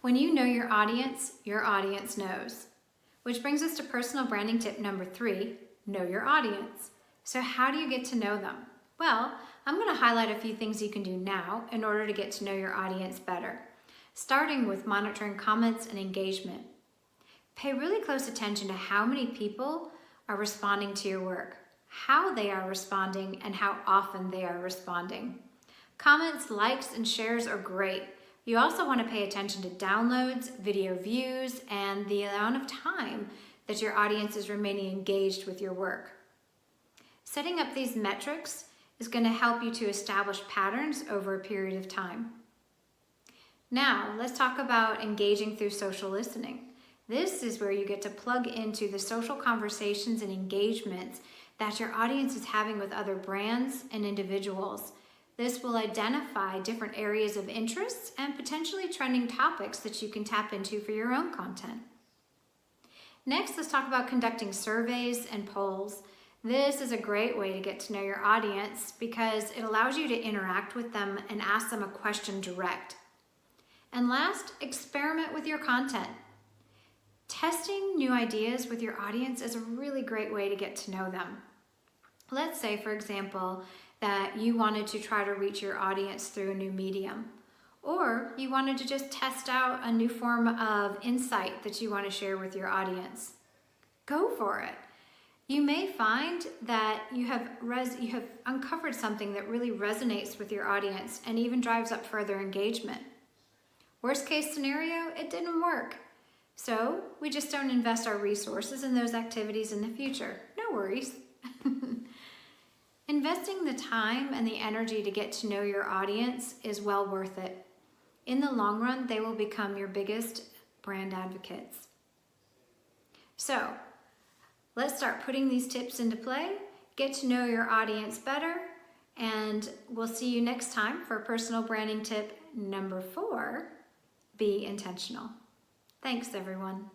When you know your audience knows. Which brings us to personal branding tip number 3, know your audience. So how do you get to know them? Well, I'm going to highlight a few things you can do now in order to get to know your audience better, starting with monitoring comments and engagement. Pay really close attention to how many people are responding to your work, how they are responding, and how often they are responding. Comments, likes, and shares are great. You also want to pay attention to downloads, video views, and the amount of time that your audience is remaining engaged with your work. Setting up these metrics is going to help you to establish patterns over a period of time. Now, let's talk about engaging through social listening. This is where you get to plug into the social conversations and engagements that your audience is having with other brands and individuals. This will identify different areas of interest and potentially trending topics that you can tap into for your own content. Next, let's talk about conducting surveys and polls. This is a great way to get to know your audience because it allows you to interact with them and ask them a question direct. And last, experiment with your content. Testing new ideas with your audience is a really great way to get to know them. Let's say, for example, that you wanted to try to reach your audience through a new medium, or you wanted to just test out a new form of insight that you want to share with your audience. Go for it. You may find that you have uncovered something that really resonates with your audience and even drives up further engagement. Worst case scenario, it didn't work. So we just don't invest our resources in those activities in the future. No worries. Investing the time and the energy to get to know your audience is well worth it. In the long run, they will become your biggest brand advocates. So, let's start putting these tips into play, get to know your audience better, and we'll see you next time for personal branding tip number 4, be intentional. Thanks, everyone.